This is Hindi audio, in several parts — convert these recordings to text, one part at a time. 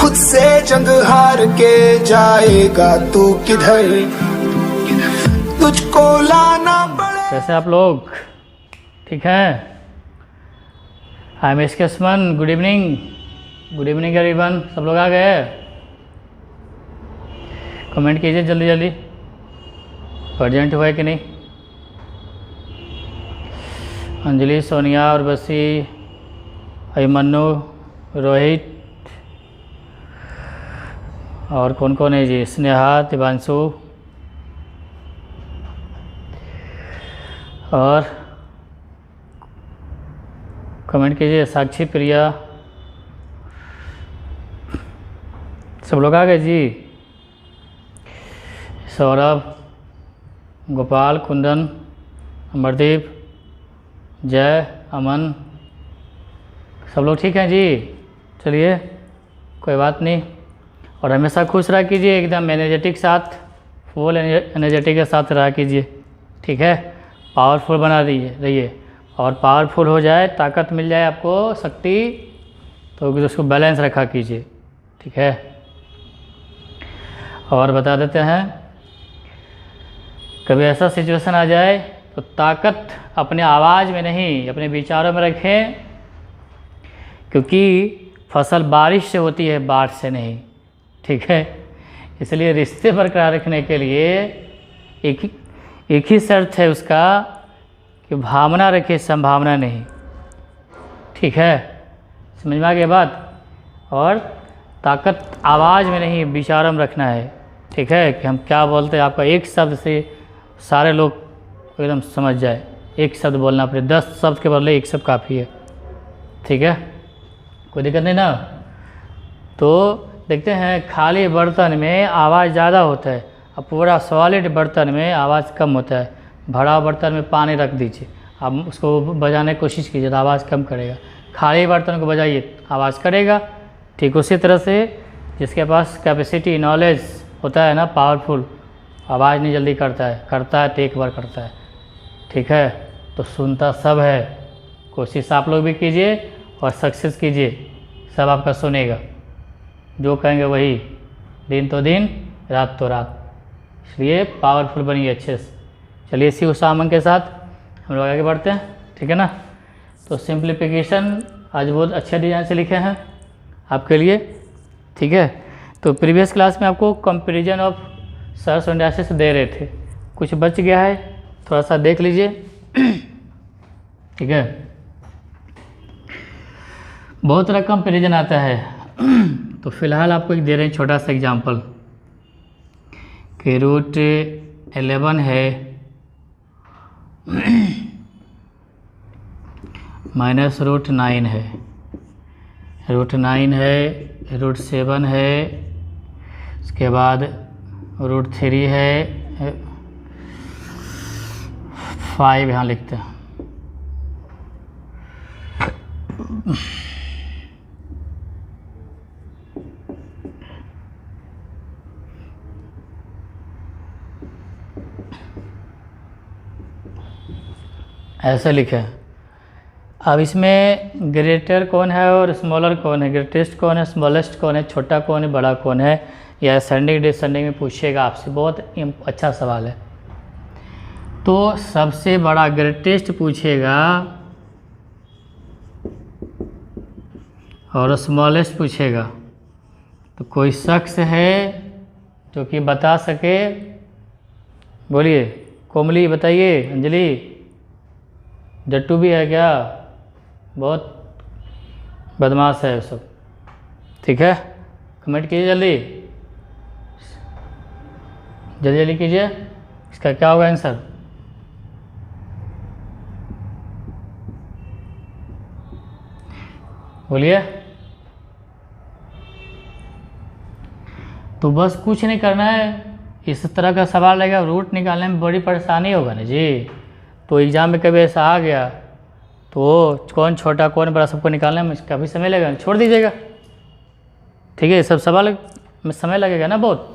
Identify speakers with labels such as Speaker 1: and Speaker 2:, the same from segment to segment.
Speaker 1: खुद से जंग हार के जाएगा तू किधर, तुझको लाना पड़े।
Speaker 2: कैसे आप लोग, ठीक हैं? आई एम एसकेसमन, गुड इवनिंग एवरीवन। सब लोग आ गए? कमेंट कीजिए जल्दी जल्दी, अर्जेंट हुआ है कि नहीं। अंजलि, सोनिया, उर्वशी, अभिमन्यु, रोहित और कौन कौन है जी? स्नेहा, दिवांशु और कमेंट कीजिए। साक्षी, प्रिया, सब लोग आ गए जी। सौरभ, गोपाल, कुंदन, अमरदीप, जय, अमन, सब लोग ठीक हैं जी। चलिए, कोई बात नहीं। और हमेशा खुश रहा कीजिए, एकदम एनर्जेटिक साथ, फुल एनर्जेटिक के साथ रहा कीजिए, ठीक है। पावरफुल बना रहिए और पावरफुल हो जाए, ताकत मिल जाए आपको, शक्ति, तो उसको बैलेंस रखा कीजिए, ठीक है। और बता देते हैं, कभी ऐसा सिचुएशन आ जाए तो ताकत अपने आवाज़ में नहीं, अपने विचारों में रखें, क्योंकि फसल बारिश से होती है, बाढ़ से नहीं, ठीक है। इसलिए रिश्ते बरकरार रखने के लिए एक ही शर्त है उसका कि भावना रखे, संभावना नहीं, ठीक है। समझ में आ गई बात? और ताकत आवाज़ में नहीं, विचारों में रखना है, ठीक है। कि हम क्या बोलते हैं, आपका एक शब्द से सारे लोग एकदम समझ जाए। एक शब्द बोलना पड़े, 10 शब्द के बदले एक शब्द काफ़ी है, ठीक है। कोई दिक्कत नहीं ना। तो देखते हैं, खाली बर्तन में आवाज़ ज़्यादा होता है और पूरा सॉलिड बर्तन में आवाज़ कम होता है। भरा बर्तन में पानी रख दीजिए, आप उसको बजाने की कोशिश कीजिए तो आवाज़ कम करेगा। खाली बर्तन को बजाइए, आवाज़ करेगा। ठीक उसी तरह से जिसके पास कैपेसिटी, नॉलेज होता है ना, पावरफुल, आवाज़ नहीं जल्दी करता है तो एक बार करता है, ठीक है। तो सुनता सब है। कोशिश आप लोग भी कीजिए और सक्सेस कीजिए, सब आपका सुनेगा। जो कहेंगे वही, दिन तो दिन, रात तो रात। इसलिए पावरफुल बनिए अच्छे से। चलिए, इसी उसामन के साथ हम लोग आगे बढ़ते हैं, ठीक है ना। तो सिंप्लीफिकेशन आज बहुत अच्छे डिज़ाइन से लिखे हैं आपके लिए, ठीक है। तो प्रीवियस क्लास में आपको कंपैरिजन ऑफ सर्स एंड डैशेस दे रहे थे, कुछ बच गया है, थोड़ा सा देख लीजिए, ठीक है। बहुत तरह कंपैरिजन आता है। तो फिलहाल आपको एक दे रहे हैं छोटा सा एग्जांपल कि √11 है माइनस √9 है, √9 है, √7 है, उसके बाद √3 है, 5 यहाँ लिखते हैं। ऐसे लिखे। अब इसमें ग्रेटर कौन है और स्मॉलर कौन है, ग्रेटेस्ट कौन है, स्मॉलेस्ट कौन है, छोटा कौन है, बड़ा कौन है, या असेंडिंग डिसेंडिंग में पूछेगा आपसे। बहुत अच्छा सवाल है। तो सबसे बड़ा ग्रेटेस्ट पूछेगा और स्मॉलेस्ट पूछेगा। तो कोई शख्स है जो कि बता सके? बोलिए, कोमली बताइए, अंजलि, जट्टू भी है क्या? बहुत बदमाश है सब, ठीक है। कमेंट कीजिए जल्दी जल्दी कीजिए। इसका क्या होगा आंसर? बोलिए। तो बस कुछ नहीं करना है। इस तरह का सवाल रहेगा, रूट निकालने में बड़ी परेशानी होगा ना जी। तो एग्ज़ाम में कभी ऐसा आ गया तो कौन छोटा कौन बड़ा सबको निकालने में काफ़ी समय लगेगा, छोड़ दीजिएगा, ठीक है। सब सवाल में समय लगेगा ना बहुत।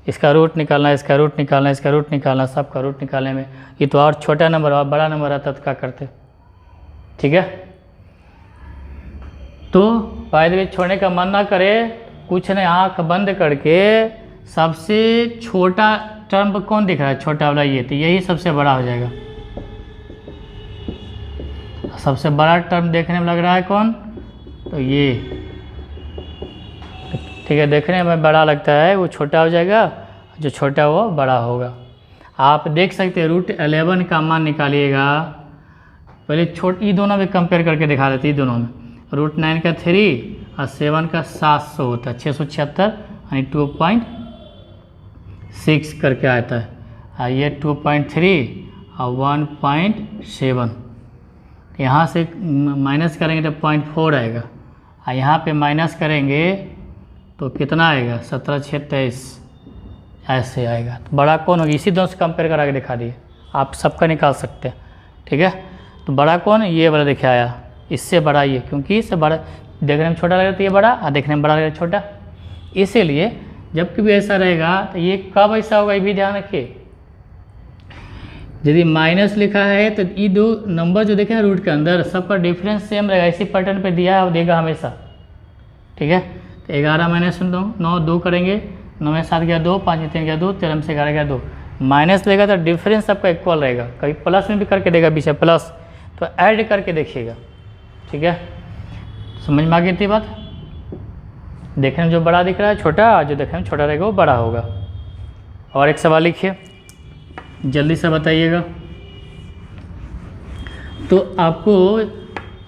Speaker 2: इसका रूट निकालना, इसका रूट निकालना, इसका रूट निकालना, सबका रूट निकालने में। ये तो और छोटा नंबर और बड़ा नंबर आता तो क्या करते, ठीक है। तो बाय द वे छोड़ने का मन ना करे, कुछ नहीं, आँख बंद करके सबसे छोटा टर्म कौन दिख रहा है, छोटा वाला ये, तो यही सबसे बड़ा हो जाएगा। सबसे बड़ा टर्म देखने में लग रहा है कौन, तो ये, ठीक है, देखने में बड़ा लगता है, वो छोटा हो जाएगा, जो छोटा वो बड़ा होगा। आप देख सकते हैं √11 का मान निकालिएगा, पहले ये दोनों में कंपेयर करके दिखा देते हैं, दोनों में √9 का 3 और 7 का 700 होता है, 676 यानी 2.6 करके आता है, और ये 2.3 और 1.7, यहाँ से माइनस करेंगे तो 0.4 आएगा, और यहाँ पे माइनस करेंगे तो कितना आएगा, 17 6 23 ऐसे आएगा। तो बड़ा कौन होगा, इसी दोनों से कंपेयर करा के दिखा दिए, आप सबका निकाल सकते हैं, ठीक है। तो बड़ा कौन, ये वाला देखिए आया, इससे बड़ा ये, क्योंकि इससे बड़ा देखने में छोटा लग रहा है, तो ये बड़ा, और देखने में बड़ा लग रहा है छोटा, इसीलिए जब कभी ऐसा रहेगा तो ये कब ऐसा होगा, ये भी ध्यान रखिए। यदि माइनस लिखा है तो ये दो नंबर जो देखे ना रूट के अंदर, सबका डिफरेंस सेम रहेगा, इसी पैटर्न पे दिया है और देगा हमेशा, ठीक है। तो 11 - 9 2 करेंगे, 9 में 7 गया 2, 5 में 3 गया 2, 13 में 11 गया 2, माइनस लेगा तो डिफरेंस सबका इक्वल रहेगा, कभी प्लस में भी करके देगा पीछे प्लस, तो ऐड करके देखिएगा, ठीक है। समझ में आ गई थी बात, देखने में जो बड़ा दिख रहा है छोटा, जो देखने में छोटा रहेगा वो बड़ा होगा। और एक सवाल लिखिए, जल्दी से बताइएगा। तो आपको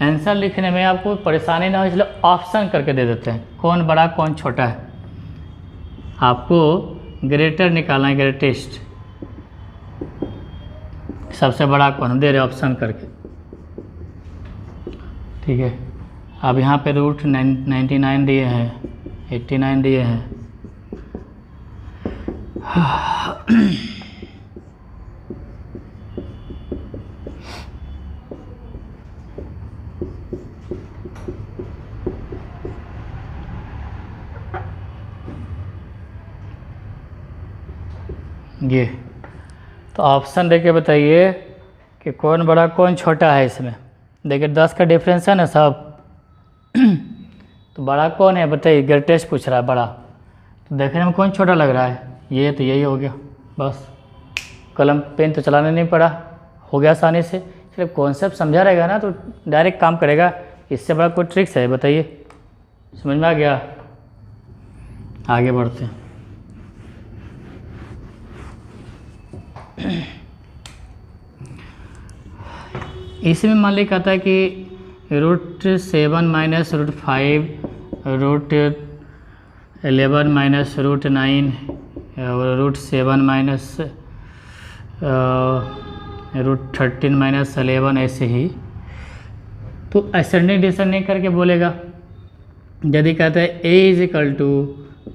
Speaker 2: आंसर लिखने में आपको परेशानी ना हो, इसलिए ऑप्शन करके दे देते हैं, कौन बड़ा कौन छोटा है। आपको ग्रेटर निकालना है, ग्रेटेस्ट, सबसे बड़ा कौन दे रहे ऑप्शन करके, ठीक है। अब यहाँ पे √99 दिए हैं, 89 दिए हैं, ये तो ऑप्शन देके बताइए कि कौन बड़ा कौन छोटा है इसमें। देखिए 10 का डिफरेंस है ना सब, तो बड़ा कौन है बताइए, ग्रेटेस्ट पूछ रहा है बड़ा, तो देखने में कौन छोटा लग रहा है, ये तो यही हो गया, बस कलम पेन तो चलाने नहीं पड़ा, हो गया आसानी से। सिर्फ कॉन्सेप्ट समझा रहेगा ना तो डायरेक्ट काम करेगा, इससे बड़ा कोई ट्रिक्स है बताइए, समझ में आ गया। आगे बढ़ते हैं। इसमें मान लीजिए कहता है कि √7 - √5 √11 - √9 और √7 √13 - 11 ऐसे ही, तो असेंडिंग डिसेंडिंग करके बोलेगा। यदि कहता है A =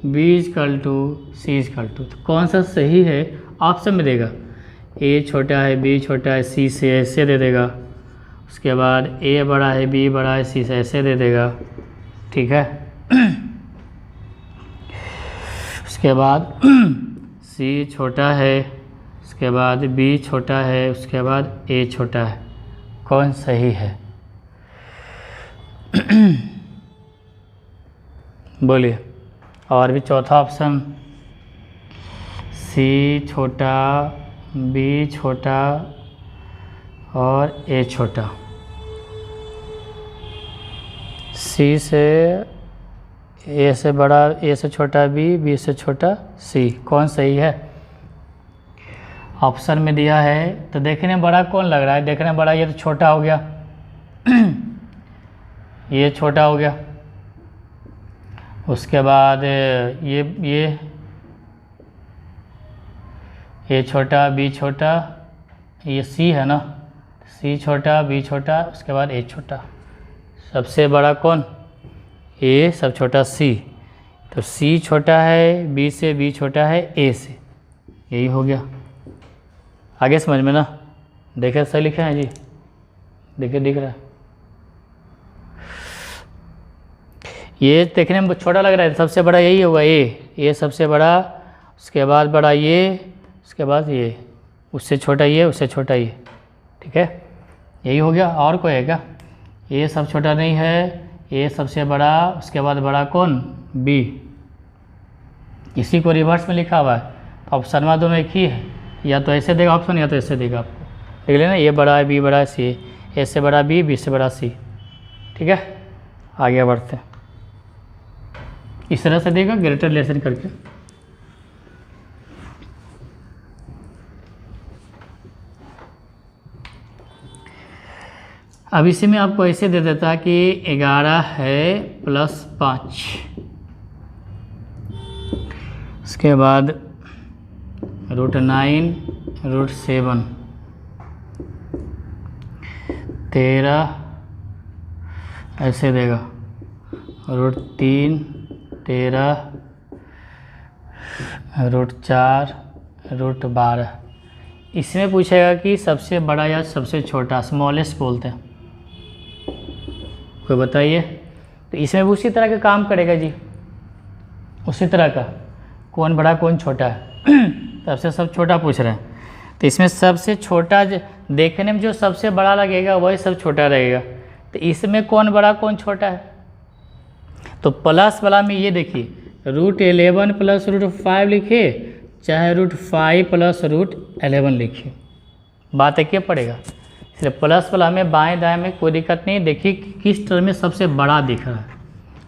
Speaker 2: B = C = तो कौन सा सही है ऑप्शन में देगा, A छोटा है B छोटा है C से ऐसे दे देगा, उसके बाद A बड़ा है B बड़ा है C से ऐसे दे देगा, ठीक है। उसके बाद C छोटा है, उसके बाद B छोटा है, उसके बाद A छोटा है, कौन सही है बोलिए। और भी चौथा ऑप्शन, C छोटा B छोटा और A छोटा, C से A से बड़ा, A से छोटा B, B से छोटा C, कौन सही है ऑप्शन में दिया है। तो देखने में बड़ा कौन लग रहा है, देखने में बड़ा ये तो छोटा हो गया ये छोटा हो गया, उसके बाद ये छोटा B छोटा, ये C है ना, C छोटा B छोटा, उसके बाद A छोटा, सबसे बड़ा कौन A, सब छोटा C, तो C छोटा है B से, B छोटा है A से, यही हो गया। आगे समझ में ना, देखे सही लिखे हैं जी, देखिए दिख रहा है, ये देखने में छोटा लग रहा है, सबसे बड़ा यही होगा ये सबसे बड़ा, उसके बाद बड़ा ये, उसके बाद ये, उससे छोटा ये, उससे छोटा ये, ठीक है, यही हो गया। और कोई है क्या, ये सब छोटा नहीं है, ये सबसे बड़ा, उसके बाद बड़ा कौन B, इसी को रिवर्स में लिखा हुआ है, तो ऑप्शन में दोनों एक ही है, या तो ऐसे देगा ऑप्शन या तो ऐसे देगा आपको। देख लेना, ए बड़ा है बी बड़ा है सी, ए से बड़ा बी, बी से बड़ा सी। ठीक है, आगे बढ़ते हैं। इस तरह से देगा ग्रेटर लेसन करके। अब इसी में आपको ऐसे दे देता कि 11 है प्लस 5, उसके बाद √9 √7 13 ऐसे देगा, √3 13 √4 √12। इसमें पूछेगा कि सबसे बड़ा या सबसे छोटा, स्मॉलेस्ट बोलते हैं, कोई बताइए। तो इसमें भी उसी तरह का काम करेगा जी, उसी तरह का, कौन बड़ा कौन छोटा है। सबसे सब छोटा पूछ रहे हैं, तो इसमें सबसे छोटा देखने में जो सबसे बड़ा लगेगा वही सब छोटा रहेगा। तो इसमें कौन बड़ा कौन छोटा है, तो प्लस वाला में ये देखिए √11 प्लस √5 लिखिए, चाहे √5 प्लस √11 लिखिए, बात एक ही पड़ेगा। इसलिए प्लस वाला में बाएं दाएं में कोई दिक्कत नहीं। देखिए किस टर्म में सबसे बड़ा दिख रहा है,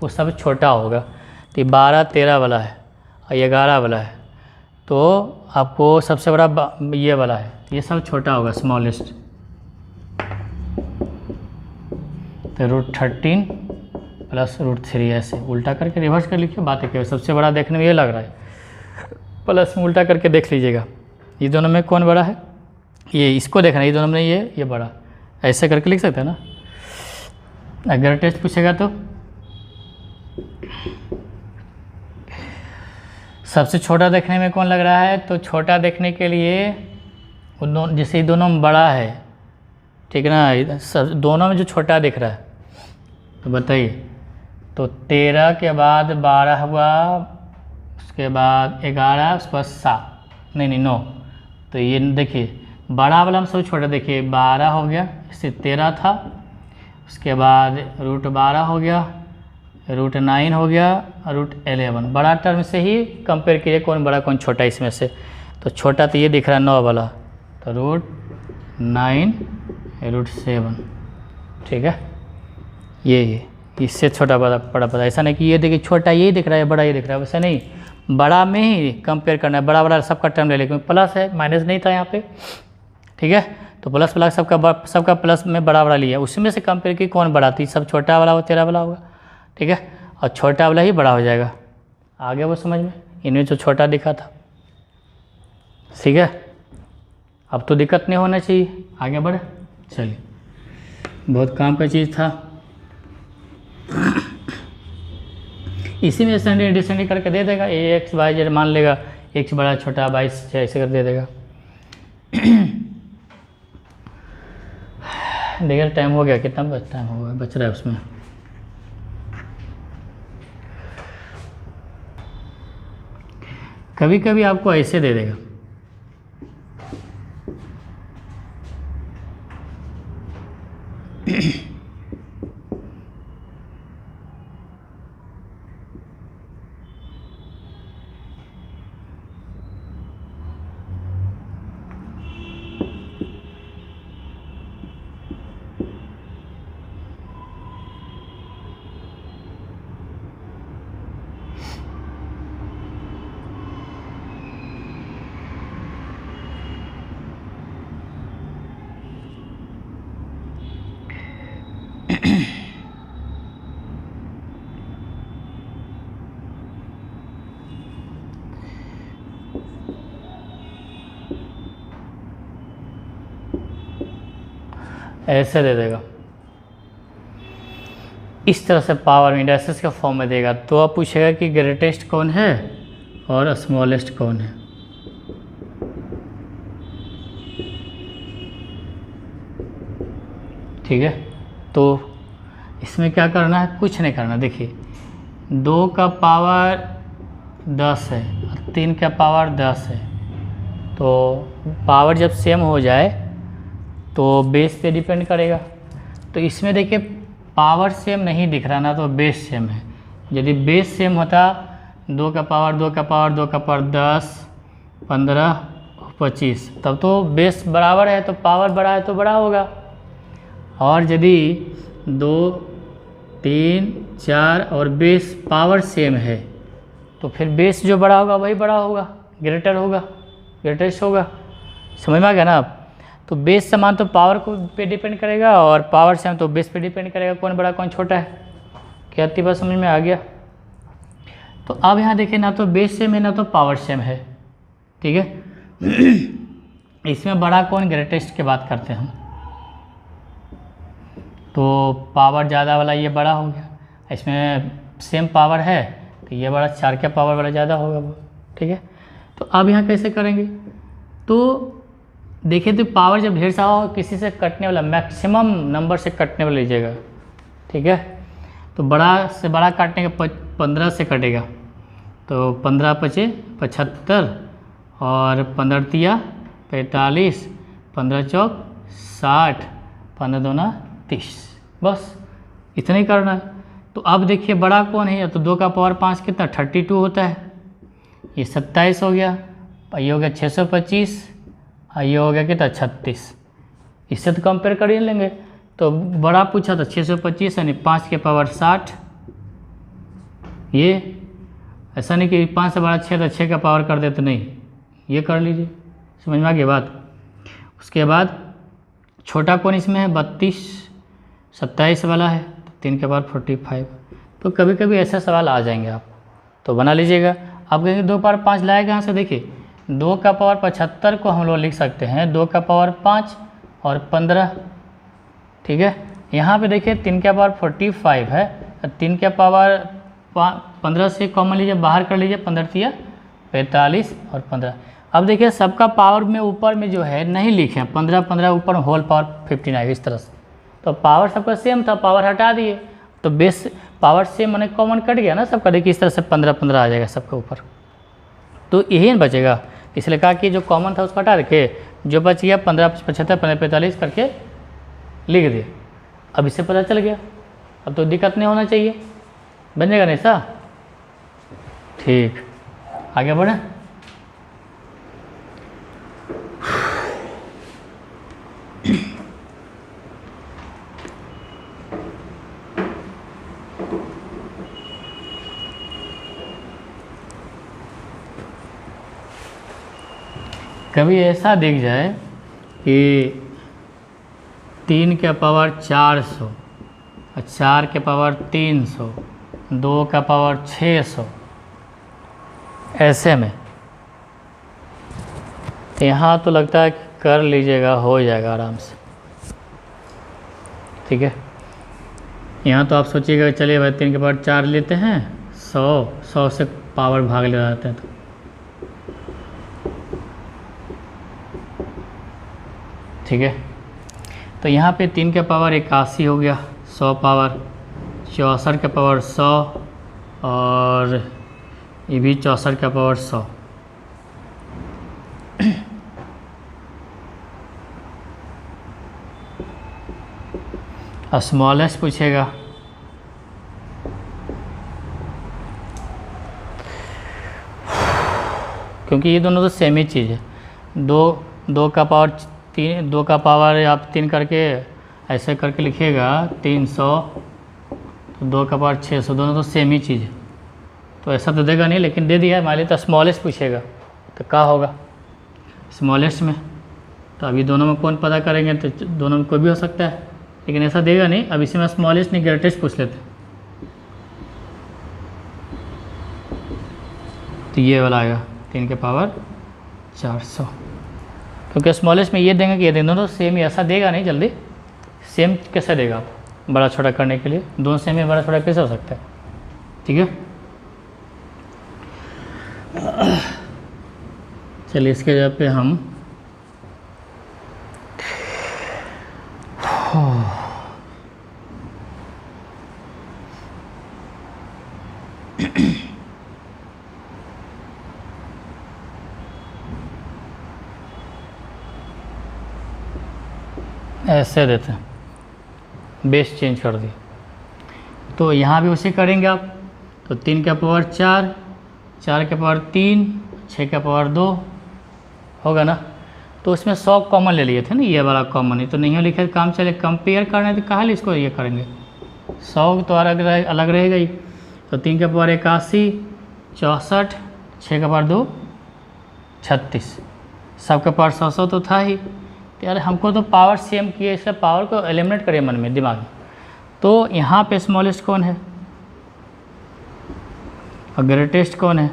Speaker 2: वो सब छोटा होगा। तो 12 13 वाला है और 11 वाला है, तो आपको सबसे बड़ा ये वाला है, ये सब छोटा होगा, स्मॉलेस्ट। तो √13 प्लस √3 ऐसे उल्टा करके रिवर्स कर लिखिए, बात है। सबसे बड़ा देखने में ये लग रहा है, प्लस में उल्टा करके देख लीजिएगा, ये दोनों में कौन बड़ा है, ये इसको देखना है, ये दोनों में ये बड़ा, ऐसे करके लिख सकते हैं ना। अगर टेस्ट पूछेगा तो सबसे छोटा देखने में कौन लग रहा है, तो छोटा देखने के लिए जैसे दोनों में बड़ा है, ठीक है ना, दोनों में जो छोटा दिख रहा है, तो बताइए। तो 13 के बाद 12 हुआ, उसके बाद 11, उसके बाद 7 नहीं 9। तो ये देखिए बड़ा वाला में सब छोटा, देखिए 12 हो गया, इससे 13 था, उसके बाद √12 हो गया, √9 हो गया, √11। बड़ा टर्म से ही कंपेयर कीजिए कौन बड़ा कौन छोटा इसमें से। तो छोटा तो ये दिख रहा है 9 वाला, तो √9 √7, ठीक है। ये इससे छोटा बड़ा पता, ऐसा नहीं कि ये देखिए छोटा ये दिख रहा है बड़ा ये दिख रहा है, वैसा नहीं, बड़ा में ही कंपेयर करना है। बड़ा बड़ा सबका टर्म ले लेकिन प्लस है, माइनस नहीं था यहाँ पे, ठीक है। तो प्लस प्लस सबका प्लस में बड़ा बड़ा लिया, उसी में से कंपेयर की कौन बड़ा थी, सब छोटा वाला हो 13 वाला होगा, ठीक है, और छोटा वाला ही बड़ा हो जाएगा। आगे वो समझ में, इनमें जो छोटा दिखा था, ठीक है। अब तो दिक्कत नहीं होना चाहिए, आगे बढ़े चलिए, बहुत काम का चीज़ था। इसी में असेंडिंग डिसेंडिंग करके दे देगा, AX YZ मान लेगा, X बड़ा छोटा 22 ऐसे कर दे देगा। देखिए टाइम हो गया, कितना टाइम हो गया बच रहा है उसमें। कभी कभी आपको ऐसे दे देगा, ऐसे दे देगा, इस तरह से पावर इंडाइसेस के फॉर्म में देगा। तो आप पूछेगा कि ग्रेटेस्ट कौन है और स्मॉलेस्ट कौन है, ठीक है। तो इसमें क्या करना है, कुछ नहीं करना। देखिए 2 का पावर 10 है और 3 का पावर 10 है, तो पावर जब सेम हो जाए तो बेस पे डिपेंड करेगा। तो इसमें देखिए पावर सेम नहीं दिख रहा ना, तो बेस सेम है। यदि बेस सेम होता 2 का पावर 2 का पावर 2 का पावर 10, 15, 25, तब तो बेस बराबर है तो पावर बड़ा है तो बड़ा होगा। और यदि 2, 3, 4 और बेस पावर सेम है तो फिर बेस जो बड़ा होगा वही बड़ा होगा, ग्रेटर होगा, ग्रेटेस्ट होगा। समझ में आ गया ना आप? तो बेस समान तो पावर को पे डिपेंड करेगा और पावर सेम तो बेस पे डिपेंड करेगा, कौन बड़ा कौन छोटा है। क्या इतनी बात समझ में आ गया? तो अब यहाँ देखिए ना तो बेस सेम है ना तो पावर सेम है, ठीक है। इसमें बड़ा कौन, ग्रेटेस्ट की बात करते हैं हम। तो पावर ज़्यादा वाला ये बड़ा हो गया, इसमें सेम पावर है तो ये बड़ा 4 का पावर वाला ज़्यादा होगा वो, ठीक है। तो अब यहाँ कैसे करेंगे? तो देखिए तो पावर जब ढेर सारा हो किसी से कटने वाला मैक्सिमम नंबर से कटने वाला लीजिएगा, ठीक है। तो बड़ा से बड़ा काटने का 15 से कटेगा तो 15 पचे 75 और 15 तिया 45, 15 चौक 60, 15 दूना 30, बस इतना ही करना है। तो अब देखिए बड़ा कौन है, तो 2 का पावर 5 कितना 32 होता है, ये 27 हो गया, ये हो गया 625, ये हो गया कितना 36। इससे तो कंपेयर कर ही लेंगे। तो बड़ा पूछा था 625 यानी 5 के पावर 60, ये ऐसा नहीं कि 5 से बड़ा 6 तो 6 का पावर कर देते, नहीं, ये कर लीजिए। समझ में आ गई बात? उसके बाद छोटा कौन इसमें है 32, 27 वाला है, 3 के पावर 45। तो कभी कभी ऐसे सवाल आ जाएंगे, आप तो बना लीजिएगा। आप कहेंगे 2 पावर 5 लाएगा कहाँ से? देखिए 2 का पावर 75 को हम लोग लिख सकते हैं 2 का पावर 5 और 15, ठीक है। यहाँ पे देखिए 3 का पावर 45 है, 3 का पावर 15 से कॉमन लीजिए, बाहर कर लीजिए, 15 तिया 45 और 15। अब देखिए सबका पावर में ऊपर में जो है नहीं लिखे, 15 15 ऊपर होल पावर 59 इस तरह से। तो पावर सबका सेम था, पावर हटा दिए तो बेस पावर सेम मैंने कॉमन कट गया ना सबका। देखिए इस तरह से 15 15 आ जाएगा सबके ऊपर, तो यही बचेगा। इसलिए कहा कि जो कॉमन था उसको हटा रखे, जो बच गया 15 75 15 45 करके लिख दिए। अब इससे पता चल गया, अब तो दिक्कत नहीं होना चाहिए, बन जाएगा नहीं सा? ठीक, आगे बढ़े। कभी ऐसा दिख जाए कि 3 के पावर 400 और 4 के पावर 300, 2 का पावर 600, ऐसे में यहाँ तो लगता है कि कर लीजिएगा, हो जाएगा आराम से, ठीक है। यहाँ तो आप सोचिएगा चलिए भाई 3 के पावर 4 लेते हैं, 100 से पावर भाग ले जाते हैं, तो ठीक है। तो यहाँ पे 3 का पावर 81 हो गया, 100 पावर 64 का पावर 100 और ये भी 64 का पावर 100। स्मॉलेस्ट पूछेगा, क्योंकि ये दोनों तो सेम ही चीज़ है। 2 का पावर 3, 2 का पावर आप 3 करके ऐसे करके लिखिएगा 300, तो 2 का पावर 600, दोनों तो सेम ही चीज़ है। तो ऐसा तो देगा नहीं, लेकिन दे दिया है मान लीजिए। तो स्मॉलेस्ट पूछेगा तो क्या होगा स्मॉलेस्ट में? तो अभी दोनों में कौन पता करेंगे, तो दोनों में कोई भी हो सकता है, लेकिन ऐसा देगा नहीं। अब इसी में स्मॉलेस्ट नहीं ग्रेटेस्ट पूछ लेते, तो ये वाला आएगा 3 के पावर 400, क्योंकि स्मॉलेस्ट में ये देंगे कि ये देंगे, दोनों सेम ही। ऐसा देगा नहीं जल्दी, सेम कैसे देगा आप बड़ा छोटा करने के लिए? दोनों सेम ही बड़ा छोटा कैसे हो सकता है, ठीक है। चलिए इसके जगह पे हम ऐसे देते हैं, बेस चेंज कर दिए। तो यहाँ भी उसे करेंगे आप, तो 3 का पावर 4 4 के पावर 3, 6 के पावर 2 होगा ना। तो उसमें 100 कॉमन ले लिए थे ना, ये वाला कॉमन है तो नहीं लिखे काम चले। कंपेयर करने तो कहाँ इसको ये करेंगे, 100 तो अलग रहेगा ही। तो 3 के पावर 81, 64, 6 के पावर 2, 36, सबके पावर 100 तो था ही। तो यार हमको तो पावर सेम किए, इससे पावर को एलिमिनेट करिए मन में, दिमाग में। तो यहाँ पे स्मॉलेस्ट कौन है और ग्रेटेस्ट कौन है,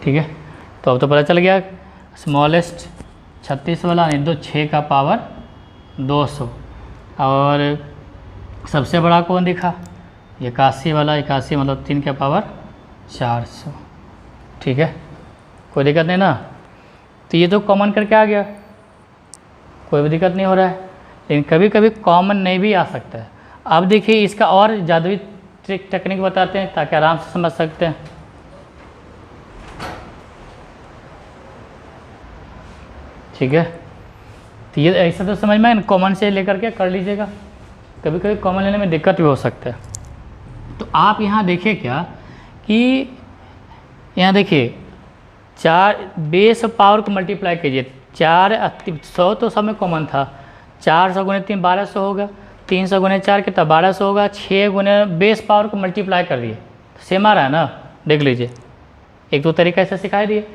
Speaker 2: ठीक है। तो अब तो पता चल गया, स्मॉलेस्ट 36 वाला नहीं तो 6 का पावर 200, और सबसे बड़ा कौन दिखा, 81 वाला, 81 मतलब 3 के पावर 400, ठीक है। कोई दिक्कत नहीं ना। तो ये तो कॉमन करके आ गया, कोई भी दिक्कत नहीं हो रहा है। लेकिन कभी कभी कॉमन नहीं भी आ सकता है। अब देखिए इसका और जादुई ट्रिक टेक्निक बताते हैं ताकि आराम से समझ सकते हैं। ठीक है, तो ये ऐसा तो समझ में कॉमन से लेकर के कर लीजिएगा, कभी कभी कॉमन लेने में दिक्कत भी हो सकता है। तो आप यहाँ देखिए क्या कि यहाँ देखिए 4 बेस पावर को मल्टीप्लाई कीजिए, 4 100 तो सब में कॉमन था, 400 गुने 3 1200 होगा, 300 गुने 4 कितना 1200 होगा, 6 गुने बेस पावर को मल्टीप्लाई कर दिए, सेम आ रहा है ना, देख लीजिए। एक दो तरीका ऐसे सिखाई दिए।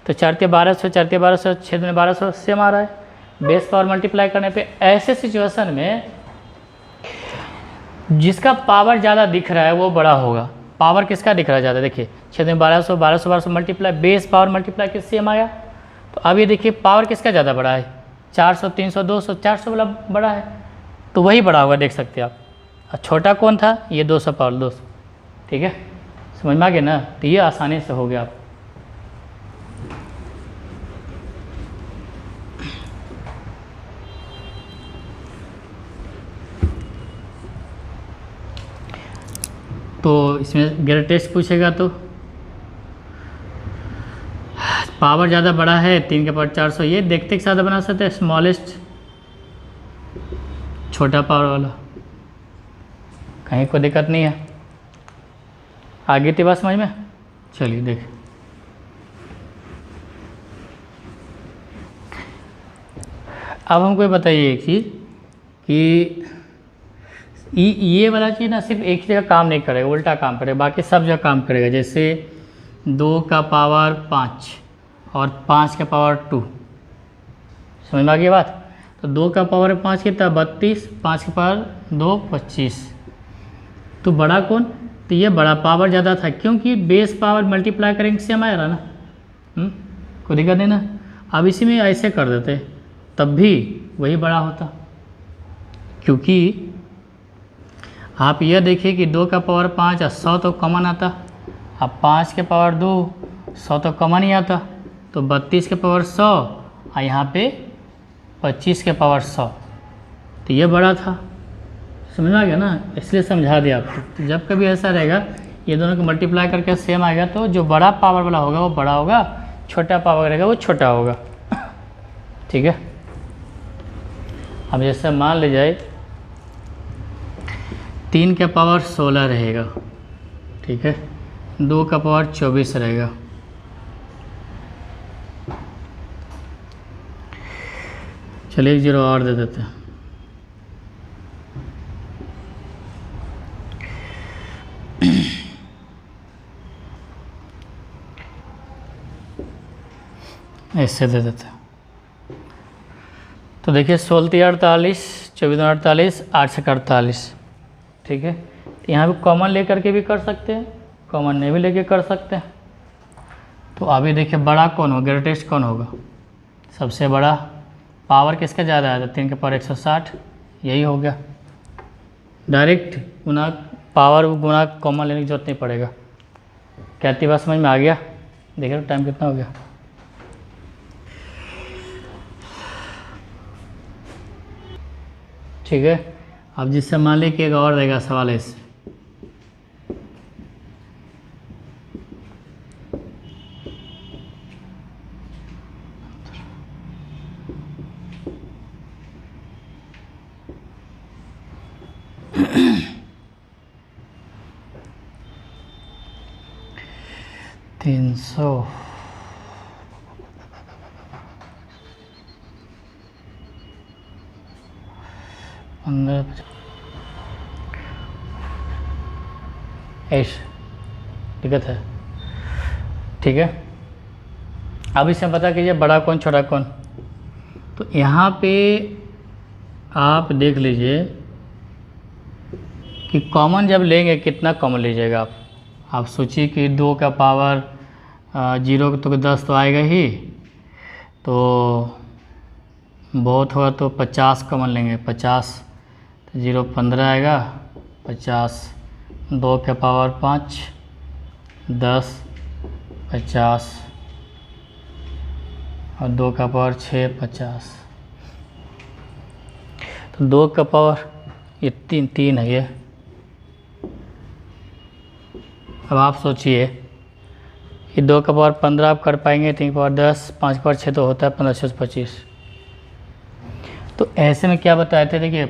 Speaker 2: तो 4 × 1200, 4 × 1200, 6 × 1200 सेम आ रहा है। बेस पावर मल्टीप्लाई करने पे ऐसे सिचुएशन में जिसका पावर ज़्यादा दिख रहा है वो बड़ा होगा। पावर किसका दिख रहा है ज़्यादा, देखिए 6 × 1200, 1200 1200 मल्टीप्लाई, बेस पावर मल्टीप्लाई किस सेम आया। तो अब ये देखिए पावर किसका ज़्यादा बड़ा है, 400 300 200, 400 वाला बड़ा है, तो वही बड़ा होगा, देख सकते हैं आप। और छोटा कौन था, ये 200 पावर 200, ठीक है, समझ में आ गया ना। तो ये आसानी से हो गया आप। तो इसमें ग्रेटेस्ट पूछेगा तो पावर ज़्यादा बड़ा है, 3 के पावर 400, ये देखते के साथ बना सकते हैं। स्मॉलेस्ट छोटा पावर वाला, कहीं कोई दिक्कत नहीं है। आगे थी बात समझ में, चलिए देख। अब हमको बताइए एक चीज़ कि ये वाला चीज़ ना सिर्फ एक जगह काम नहीं करेगा, उल्टा काम करेगा, बाकी सब जगह काम करेगा। जैसे 2 का पावर 5 और 5 का पावर 2, समझ में आ गई बात। तो 2 का पावर 5 कितना 32, 5 का पावर 2 25। तो बड़ा कौन, तो ये बड़ा पावर ज़्यादा था क्योंकि बेस पावर मल्टीप्लाई करेंगे सेम आया रहा ना, कोई दिक्कत नहीं ना। अब इसी में ऐसे कर देते तब भी वही बड़ा होता, क्योंकि आप यह देखिए कि 2 का पावर 5 और 100 तो कॉमन आता, अब 5 के पावर 2 100 तो कॉमन ही आता, तो 32 के पावर 100 और यहाँ पे 25 के पावर 100, तो ये बड़ा था। समझ में आ गया ना, इसलिए समझा दिया आपको। तो जब कभी ऐसा रहेगा ये दोनों को मल्टीप्लाई करके सेम आएगा तो जो बड़ा पावर वाला होगा वो बड़ा होगा, छोटा पावर रहेगा वो छोटा होगा, ठीक है। अब जैसे मान लीजिए 3 का पावर 16 रहेगा, ठीक है, 2 का पावर 24 रहेगा। चलिए 1 0 और दे देते हैं। ऐसे दे देते हैं। तो देखिए 16 × 48, 24 × 48, 8 × 48, ठीक है। तो यहाँ भी कॉमन लेकर के भी कर सकते हैं, कॉमन नहीं भी लेके कर सकते हैं। तो अभी देखिए बड़ा कौन होगा, ग्रेटेस्ट कौन होगा, सबसे बड़ा। पावर किसका ज़्यादा है, तो 3 के पावर 160, यही हो गया। डायरेक्ट गुना पावर गुना कॉमन लेने की जरूरत नहीं पड़ेगा। कहती बात समझ में आ गया। देख रहे हो टाइम कितना हो गया। ठीक है, अब जिससे मान ली कि एक और रहेगा सवाल ऐसे, 300 15 ऐसे दिक्कत है। ठीक है, अब इसमें पता कीजिए बड़ा कौन छोटा कौन। तो यहाँ पे आप देख लीजिए कि कॉमन जब लेंगे कितना कॉमन लीजिएगा आप सोचिए कि 2 का पावर 0 तो 10 तो आएगा ही, तो बहुत हुआ तो 50 कॉमन लेंगे। 50 तो 0 15 आएगा, 50 2 का पावर 5 10 50 और 2 का पावर 6 50। तो 2 का पावर ये 3 है ये। अब आप सोचिए कि 2 का पावर 15 आप कर पाएंगे, 3 का पावर 10, 5 का पावर 6 तो होता है 15 से 25। तो ऐसे में क्या बताए थे, देखिए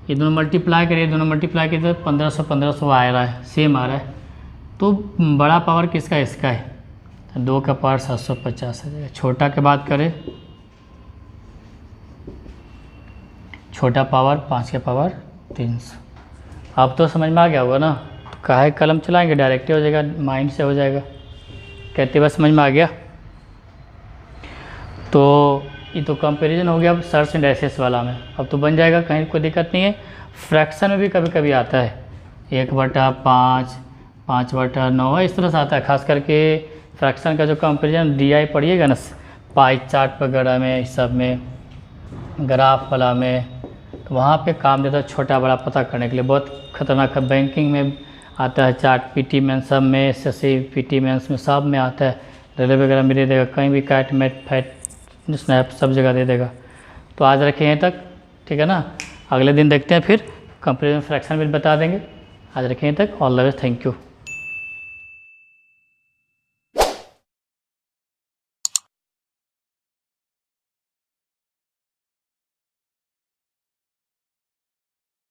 Speaker 2: ये दोनों मल्टीप्लाई करिए, दोनों मल्टीप्लाई करिए तो 1500 आ रहा है, सेम आ रहा है। तो बड़ा पावर किसका है, इसका है। तो 2 का पावर 750 आ जाएगा। छोटा की बात करें, छोटा पावर 5 का पावर 300। अब तो समझ में आ गया होगा ना, तो काहे कलम चलाएंगे, डायरेक्ट हो जाएगा, माइंड से हो जाएगा। कहते बस समझ में आ गया। तो ये तो कंपैरिजन हो गया अब सर्च एंड एसेस वाला में। अब तो बन जाएगा, कहीं कोई दिक्कत नहीं है। फ्रैक्शन में भी कभी कभी आता है 1/5, 5/9 इस तरह से आता है। खास करके फ्रैक्शन का जो कंपैरिजन DI पढ़िएगा ना, पाई चार्ट वगैरह में, इस सब में, ग्राफ वाला में, तो वहाँ पे काम देता है छोटा बड़ा पता करने के लिए। बहुत खतरनाक है। बैंकिंग में आता है चार्ट, PT मेंस सब में, SSC PT मेंस में सब में आता है। रेलवे वगैरह में दे देगा, कहीं भी कैट मैट फैट स्नैप सब जगह दे देगा। तो आज रखें यहीं तक, ठीक है ना। अगले दिन देखते हैं फिर कंपैरिजन फ्रैक्शन भी बता देंगे। आज रखें यहीं तक। All the best, thank you.